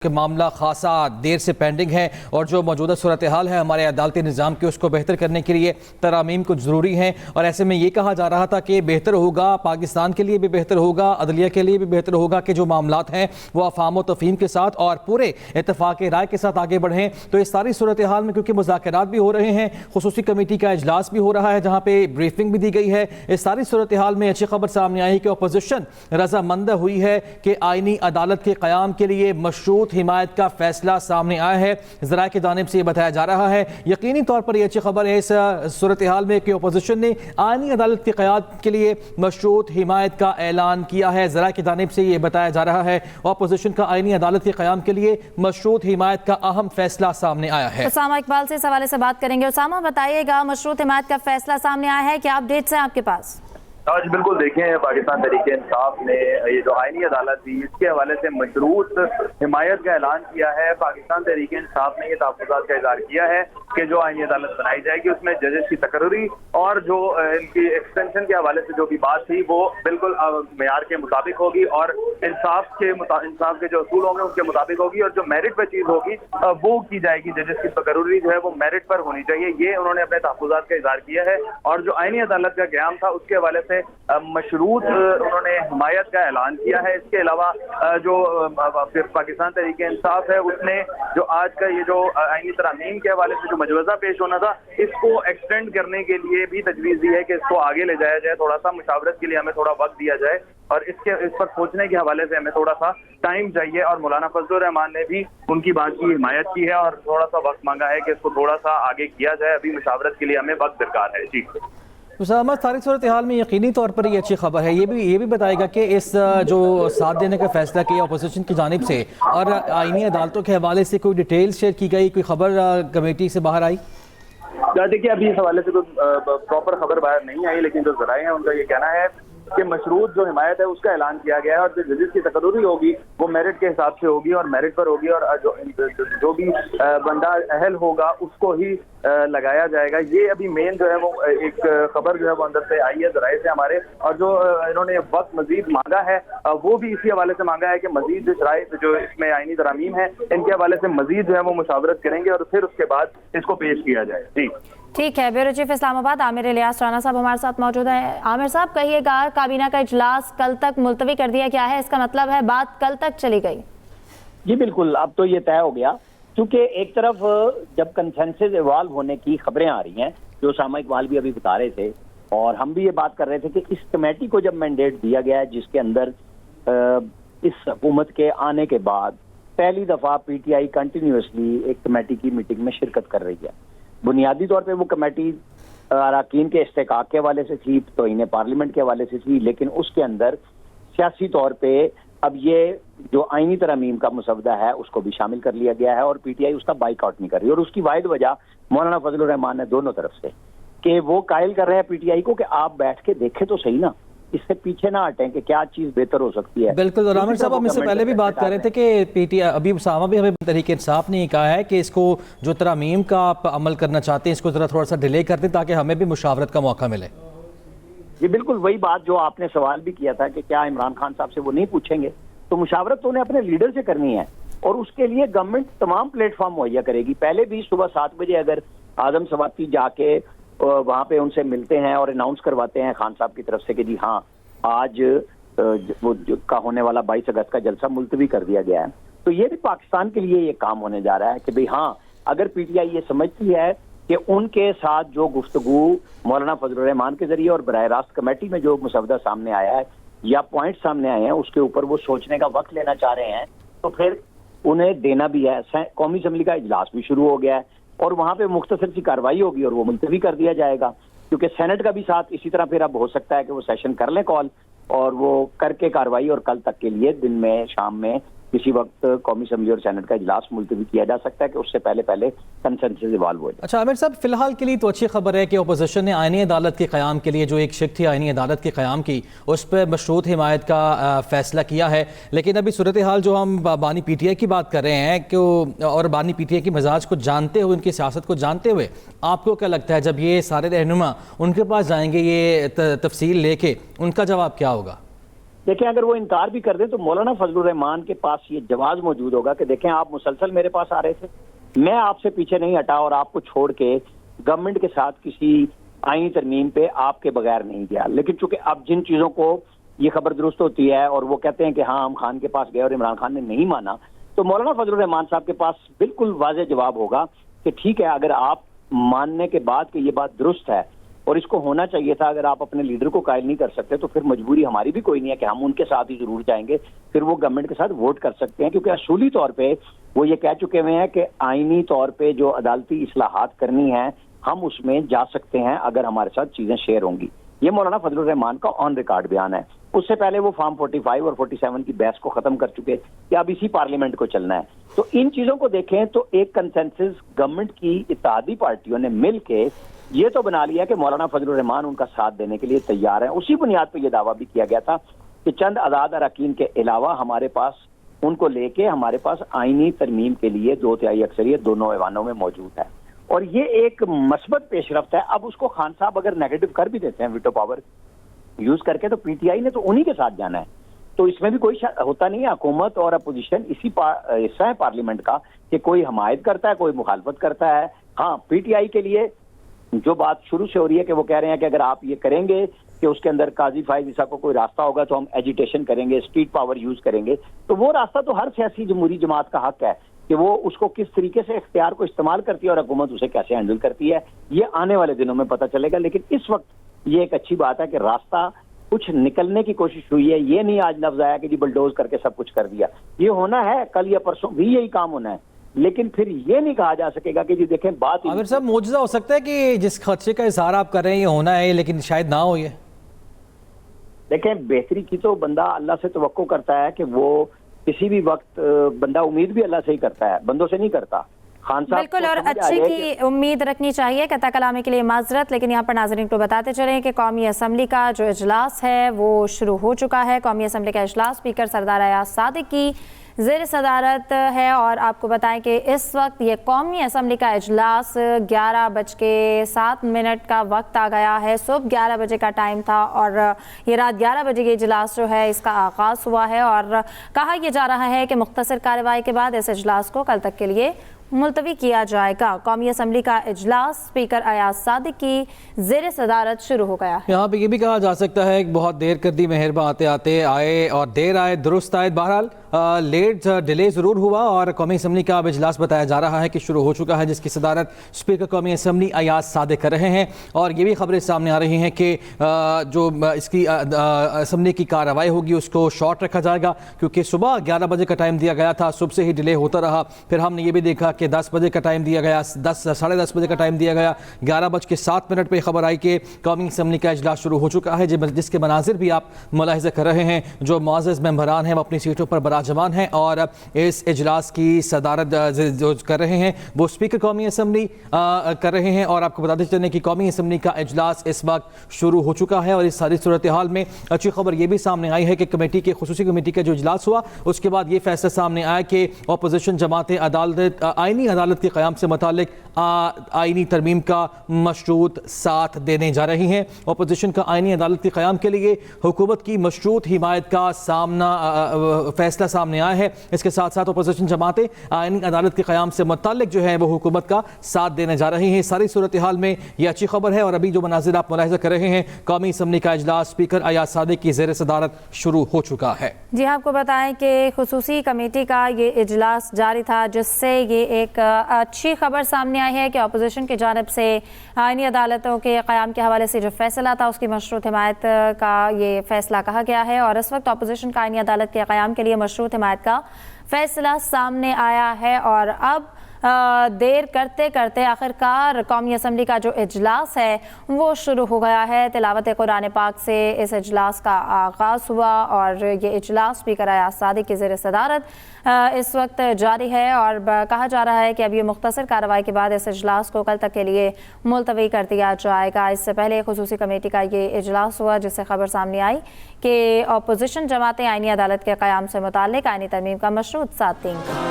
کہ معاملہ خاصا دیر سے پینڈنگ ہے اور جو موجودہ صورتحال ہے ہمارے عدالتی نظام کے اس کو بہتر کرنے کے لیے ترامیم کچھ ضروری ہیں، اور ایسے میں یہ کہا جا رہا تھا کہ بہتر ہوگا، پاکستان کے لیے بھی بہتر ہوگا، عدلیہ کے لیے بھی بہتر ہوگا کہ جو معاملات ہیں وہ افہام و تفہیم کے ساتھ اور پورے اتفاق رائے کے ساتھ آگے بڑھیں۔ تو اس ساری صورتحال میں کیونکہ مذاکرات بھی ہو رہے ہیں، خصوصی کمیٹی کا اجلاس بھی ہو رہا ہے جہاں پہ بریفنگ بھی دی گئی ہے، اس ساری صورتحال میں اچھی خبر سامنے آئی کہ اپوزیشن رضامند ہوئی ہے کہ آئینی عدالت کے قیام کے لیے مشروط حمایت کا فیصلہ سامنے آیا ہے۔ ذرائع کی جانب سے یہ بتایا جا رہا ہے، یقینی طور پر یہ اچھی خبر ہے اس صورتحال میں کہ اپوزیشن نے آئینی عدالت کی قیادت کے لیے مشروط حمایت کا اعلان کیا ہے۔ ذرائع کی جانب سے یہ بتایا جا رہا ہے اپوزیشن کا آئینی عدالت کے قیام کے لیے مشروط حمایت کا اہم فیصلہ سامنے آیا ہے۔ اسامہ اقبال سے اس حوالے سے بات کریں گے۔ اسامہ بتائیے گا، مشروط حمایت کا فیصلہ سامنے آیا ہے، کیا اپڈیٹس ہیں آپ کے پاس؟ جی بالکل، دیکھیں پاکستان تحریک انصاف نے یہ جو آئینی عدالت تھی اس کے حوالے سے مشروط حمایت کا اعلان کیا ہے۔ پاکستان تحریک انصاف نے یہ تحفظات کا اظہار کیا ہے کہ جو آئینی عدالت بنائی جائے گی اس میں ججز کی تقرری اور جو ان کی ایکسٹینشن کے حوالے سے جو بھی بات تھی وہ بالکل معیار کے مطابق ہوگی اور انصاف کے جو اصول ہوں گے ان کے مطابق ہوگی، اور جو میرٹ پہ چیز ہوگی وہ کی جائے گی۔ ججز کی تقرری جو ہے وہ میرٹ پر ہونی چاہیے، یہ انہوں نے اپنے تحفظات کا اظہار کیا ہے۔ اور جو آئینی عدالت کا قیام تھا اس کے حوالے سے مشروط انہوں نے حمایت کا اعلان کیا ہے۔ اس کے علاوہ جو پاکستان تحریک انصاف ہے اس نے جو آج کا یہ جو آئینی ترامیم کے حوالے سے جو مجوزہ پیش ہونا تھا اس کو ایکسٹینڈ کرنے کے لیے بھی تجویز دی ہے کہ اس کو آگے لے جایا جائے، تھوڑا سا مشاورت کے لیے ہمیں تھوڑا وقت دیا جائے اور اس پر سوچنے کے حوالے سے ہمیں تھوڑا سا ٹائم چاہیے، اور مولانا فضل الرحمان نے بھی ان کی بات کی حمایت کی ہے اور تھوڑا سا وقت مانگا ہے کہ اس کو تھوڑا سا آگے کیا جائے، ابھی مشاورت کے لیے ہمیں وقت درکار ہے۔ جی اسامہ، ساری صورتحال میں یقینی طور پر یہ اچھی خبر ہے، یہ بھی بتائے گا کہ اس جو ساتھ دینے کا فیصلہ کیا اپوزیشن کی جانب سے اور آئینی عدالتوں کے حوالے سے کوئی ڈیٹیل شیئر کی گئی، کوئی خبر کمیٹی سے باہر آئی؟ دیکھیے ابھی اس حوالے سے تو پراپر خبر باہر نہیں آئی، لیکن جو ذرائع ہیں ان کا یہ کہنا ہے کہ مشروط جو حمایت ہے اس کا اعلان کیا گیا ہے اور جو ججز کی تقرری ہوگی وہ میرٹ کے حساب سے ہوگی اور میرٹ پر ہوگی، اور جو بھی بندہ اہل ہوگا اس کو ہی لگایا جائے گا۔ یہ ابھی مین جو ہے وہ ایک خبر جو ہے وہ اندر سے آئی ہے ذرائع سے ہمارے، اور جو انہوں نے وقت مزید مانگا ہے وہ بھی اسی حوالے سے مانگا ہے کہ مزید جو شرائط جو اس میں آئینی ترامیم ہے ان کے حوالے سے مزید جو ہے وہ مشاورت کریں گے اور پھر اس کے بعد اس کو پیش کیا جائے۔ جی ٹھیک ہے، بیورو چیف اسلام آباد عامر الیاس رانا صاحب ہمارے ساتھ موجود ہیں۔ عامر صاحب کہیے گا، کابینہ کا اجلاس کل تک ملتوی کر دیا گیا ہے، اس کا مطلب ہے بات کل تک چلی گئی؟ جی بالکل، اب تو یہ طے ہو گیا، کیونکہ ایک طرف جب کنسنسس ایوالو ہونے کی خبریں آ رہی ہیں جو اسامہ اقبال بھی ابھی بتا رہے تھے اور ہم بھی یہ بات کر رہے تھے کہ اس کمیٹی کو جب مینڈیٹ دیا گیا ہے جس کے اندر اس حکومت کے آنے کے بعد پہلی دفعہ پی ٹی آئی کنٹینیوسلی ایک کمیٹی کی میٹنگ میں شرکت کر رہی ہے۔ بنیادی طور پہ وہ کمیٹی اراکین کے استحقاق کے حوالے سے تھی، توہین پارلیمنٹ کے حوالے سے تھی، لیکن اس کے اندر سیاسی طور پہ اب یہ جو آئینی ترامیم کا مسودہ ہے اس کو بھی شامل کر لیا گیا ہے اور پی ٹی آئی اس کا بائیک آؤٹ نہیں کر رہی، اور اس کی واحد وجہ مولانا فضل الرحمان نے دونوں طرف سے کہ وہ قائل کر رہے ہیں پی ٹی آئی کو کہ آپ بیٹھ کے دیکھیں تو صحیح نا، اس سے پیچھے نہ ہٹیں کہ کیا چیز بہتر ہو سکتی ہے۔ بالکل، اور عامر صاحب ہم اس سے پہلے بھی بات کر رہے تھے کہ پی ٹی آئی ابھی اسامہ بھی ہمیں تحریک انصاف نے کہا ہے کہ اس کو جو ترامیم کا آپ عمل کرنا چاہتے ہیں اس کو ذرا تھوڑا سا ڈیلے کر دیں تاکہ ہمیں بھی مشاورت کا موقع ملے۔ یہ بالکل وہی بات جو آپ نے سوال بھی کیا تھا کہ کیا عمران خان صاحب سے وہ نہیں پوچھیں گے، تو مشاورت تو انہیں اپنے لیڈر سے کرنی ہے اور اس کے لیے گورنمنٹ تمام پلیٹ فارم مہیا کرے گی۔ پہلے بھی صبح 7 بجے اگر اعظم سواتی جا کے وہاں پہ ان سے ملتے ہیں اور اناؤنس کرواتے ہیں خان صاحب کی طرف سے کہ جی ہاں آج وہ کا ہونے والا 22 اگست کا جلسہ ملتوی کر دیا گیا ہے، تو یہ بھی پاکستان کے لیے یہ کام ہونے جا رہا ہے کہ بھئی ہاں اگر پی ٹی آئی یہ سمجھتی ہے کہ ان کے ساتھ جو گفتگو مولانا فضل الرحمان کے ذریعے اور براہ راست کمیٹی میں جو مسودہ سامنے آیا ہے یا پوائنٹ سامنے آئے ہیں اس کے اوپر وہ سوچنے کا وقت لینا چاہ رہے ہیں، تو پھر انہیں دینا بھی ہے۔ قومی اسمبلی کا اجلاس بھی شروع ہو گیا ہے اور وہاں پہ مختصر سی کارروائی ہوگی اور وہ ملتوی کر دیا جائے گا، کیونکہ سینٹ کا بھی ساتھ اسی طرح پھر اب ہو سکتا ہے کہ وہ سیشن کر لیں کال اور وہ کر کے کارروائی، اور کل تک کے لیے دن میں شام میں کسی وقت قومی اسمبلی اور سینٹ کا اجلاس ملتوی کیا جا سکتا ہے کہ اس سے پہلے کنسنسس ایوالو ہو جائے۔ اچھا عامر صاحب، فی الحال کے لیے تو اچھی خبر ہے کہ اپوزیشن نے آئینی عدالت کے قیام کے لیے جو ایک شک تھی آئینی عدالت کے قیام کی اس پہ مشروط حمایت کا فیصلہ کیا ہے، لیکن ابھی صورتحال جو ہم بانی پی ٹی آئی کی بات کر رہے ہیں کہ اور بانی پی ٹی آئی کی مزاج کو جانتے ہوئے، ان کی سیاست کو جانتے ہوئے، آپ کو کیا لگتا ہے جب یہ سارے رہنما ان کے پاس جائیں گے یہ تفصیل لے کے، ان کا جواب کیا ہوگا؟ دیکھیں اگر وہ انکار بھی کر دیں تو مولانا فضل الرحمان کے پاس یہ جواز موجود ہوگا کہ دیکھیں آپ مسلسل میرے پاس آ رہے تھے, میں آپ سے پیچھے نہیں ہٹا اور آپ کو چھوڑ کے گورنمنٹ کے ساتھ کسی آئینی ترمیم پہ آپ کے بغیر نہیں گیا, لیکن چونکہ اب جن چیزوں کو یہ خبر درست ہوتی ہے اور وہ کہتے ہیں کہ ہاں ہم خان کے پاس گئے اور عمران خان نے نہیں مانا, تو مولانا فضل الرحمان صاحب کے پاس بالکل واضح جواب ہوگا کہ ٹھیک ہے اگر آپ ماننے کے بعد کہ یہ بات درست ہے اور اس کو ہونا چاہیے تھا, اگر آپ اپنے لیڈر کو قائل نہیں کر سکتے تو پھر مجبوری ہماری بھی کوئی نہیں ہے کہ ہم ان کے ساتھ ہی ضرور جائیں گے, پھر وہ گورنمنٹ کے ساتھ ووٹ کر سکتے ہیں, کیونکہ اصولی طور پہ وہ یہ کہہ چکے ہوئے ہیں کہ آئینی طور پہ جو عدالتی اصلاحات کرنی ہیں ہم اس میں جا سکتے ہیں اگر ہمارے ساتھ چیزیں شیئر ہوں گی. یہ مولانا فضل الرحمان کا آن ریکارڈ بیان ہے. اس سے پہلے وہ فارم 45 اور 47 کی بحث کو ختم کر چکے کہ اب اسی پارلیمنٹ کو چلنا ہے. تو ان چیزوں کو دیکھیں تو ایک کنسنسس گورنمنٹ کی اتحادی پارٹیوں نے مل کے یہ تو بنا لیا کہ مولانا فضل الرحمان ان کا ساتھ دینے کے لیے تیار ہیں. اسی بنیاد پہ یہ دعویٰ بھی کیا گیا تھا کہ چند آزاد اراکین کے علاوہ ہمارے پاس ان کو لے کے ہمارے پاس آئینی ترمیم کے لیے 2/3 اکثریت دونوں ایوانوں میں موجود ہے, اور یہ ایک مثبت پیش رفت ہے. اب اس کو خان صاحب اگر نیگیٹو کر بھی دیتے ہیں ویٹو پاور یوز کر کے, تو پی ٹی آئی نے تو انہی کے ساتھ جانا ہے, تو اس میں بھی کوئی ہوتا نہیں ہے. حکومت اور اپوزیشن اسی حصہ ہے پارلیمنٹ کا کہ کوئی حمایت کرتا ہے کوئی مخالفت کرتا ہے. ہاں پی ٹی آئی کے لیے جو بات شروع سے ہو رہی ہے کہ وہ کہہ رہے ہیں کہ اگر آپ یہ کریں گے کہ اس کے اندر قاضی فائز عیسیٰ کو کوئی راستہ ہوگا تو ہم ایجیٹیشن کریں گے, اسٹریٹ پاور یوز کریں گے, تو وہ راستہ تو ہر سیاسی جمہوری جماعت کا حق ہے کہ وہ اس کو کس طریقے سے اختیار کو استعمال کرتی ہے اور حکومت اسے کیسے ہینڈل کرتی ہے. یہ آنے والے دنوں میں پتہ چلے گا, لیکن اس وقت یہ ایک اچھی بات ہے کہ راستہ کچھ نکلنے کی کوشش ہوئی ہے. یہ نہیں آج لفظ آیا کہ جی بلڈوز کر کے سب کچھ کر دیا, یہ ہونا ہے کل یا پرسوں بھی یہی کام ہونا ہے, لیکن پھر یہ نہیں کہا جا سکے گا کہ جی دیکھیں بات عامر صاحب معجزہ ہو سکتا ہے کہ جس خدشے کا اظہار آپ کر رہے ہیں یہ ہونا ہے لیکن شاید نہ ہو. یہ دیکھیں بہتری کی تو بندہ اللہ سے توقع کرتا ہے کہ وہ کسی بھی وقت بندہ امید بھی اللہ سے ہی کرتا ہے, بندوں سے نہیں کرتا. خان صاحب بالکل, اور اچھی کی امید رکھنی چاہیے. قطع کلامی کے لیے معذرت, لیکن یہاں پر ناظرین کو بتاتے چلیں کہ قومی اسمبلی کا جو اجلاس ہے وہ شروع ہو چکا ہے. قومی اسمبلی کا اجلاس اسپیکر سردار ایاز صادق کی زیر صدارت ہے, اور آپ کو بتائیں کہ اس وقت یہ قومی اسمبلی کا اجلاس 11:07 کا وقت آ گیا ہے. صبح 11 بجے کا ٹائم تھا اور یہ رات 11 بجے یہ اجلاس جو ہے اس کا آغاز ہوا ہے, اور کہا یہ جا رہا ہے کہ مختصر کارروائی کے بعد اس اجلاس کو کل تک کے لیے ملتوی کیا جائے گا. قومی اسمبلی کا اجلاس اسپیکر ایاز صادق کی زیر صدارت شروع ہو گیا ہے. یہاں پہ یہ بھی کہا جا سکتا ہے کہ بہت دیر کر دی مہرباں, آتے آتے آئے اور دیر آئے درست آئے. بہرحال لیٹ ڈیلے ضرور ہوا اور قومی اسمبلی کا اب اجلاس بتایا جا رہا ہے کہ شروع ہو چکا ہے, جس کی صدارت اسپیکر قومی اسمبلی ایاز صادق کر رہے ہیں. اور یہ بھی خبریں سامنے آ رہی ہیں کہ جو اس کی اسمبلی کی کارروائی ہوگی اس کو شارٹ رکھا جائے گا, کیونکہ صبح 11 بجے کا ٹائم دیا گیا تھا, صبح سے ہی ڈیلے ہوتا رہا. پھر ہم نے یہ بھی دیکھا کہ 10 بجے کا ٹائم دیا گیا, 10:30 بجے کا ٹائم دیا گیا, 11:07 پہ خبر آئی کہ قومی اسمبلی کا اجلاس شروع ہو چکا ہے, جس کے مناظر بھی آپ ملاحظہ کر رہے ہیں. جو معزز ممبران ہیں وہ اپنی سیٹوں پر براجمان ہیں اور اس اجلاس کی صدارت جو کر رہے ہیں وہ اسپیکر قومی اسمبلی کر رہے ہیں. اور آپ کو بتاتے چلیں کہ قومی اسمبلی کا اجلاس اس وقت شروع ہو چکا ہے, اور اس ساری صورتحال میں اچھی خبر یہ بھی سامنے آئی ہے کہ خصوصی کمیٹی کا جو اجلاس ہوا اس کے بعد یہ فیصلہ سامنے آیا کہ اپوزیشن جماعتیں آئینی عدالت کے قیام سے متعلق آئینی ترمیم کا مشروط ساتھ دینے جا رہی ہیں. اپوزیشن کا آئینی عدالت کے قیام کے لیے حکومت کی مشروط حمایت کا فیصلہ سامنے آیا ہے. اس کے ساتھ ساتھ اپوزیشن جماعتیں آئینی عدالت کے قیام سے متعلق جو ہے وہ حکومت کا ساتھ دینے جا رہی ہیں. ساری صورتحال میں یہ اچھی خبر ہے, اور ابھی جو مناظر آپ ملاحظہ کر رہے ہیں قومی اسمبلی کا اجلاس اسپیکر ایاز صادق کی زیر صدارت شروع ہو چکا ہے. جی آپ کو بتائیں کہ خصوصی کمیٹی کا یہ اجلاس جاری تھا, جس سے یہ ایک اچھی خبر سامنے آئی ہے کہ اپوزیشن کی جانب سے آئینی عدالتوں کے قیام کے حوالے سے جو فیصلہ تھا اس کی مشروط حمایت کا یہ فیصلہ کہا گیا ہے, اور اس وقت اپوزیشن کا آئینی عدالت کے قیام کے لیے مشروط حمایت کا فیصلہ سامنے آیا ہے. اور اب دیر کرتے کرتے آخرکار قومی اسمبلی کا جو اجلاس ہے وہ شروع ہو گیا ہے. تلاوت قرآن پاک سے اس اجلاس کا آغاز ہوا, اور یہ اجلاس اسپیکر ایاز صادق کی زیر صدارت اس وقت جاری ہے, اور کہا جا رہا ہے کہ اب یہ مختصر کارروائی کے بعد اس اجلاس کو کل تک کے لیے ملتوی کر دیا جائے گا. اس سے پہلے خصوصی کمیٹی کا یہ اجلاس ہوا جس سے خبر سامنے آئی کہ اپوزیشن جماعتیں آئینی عدالت کے قیام سے متعلق آئینی ترمیم کا مشروط ساتھ دیں گی.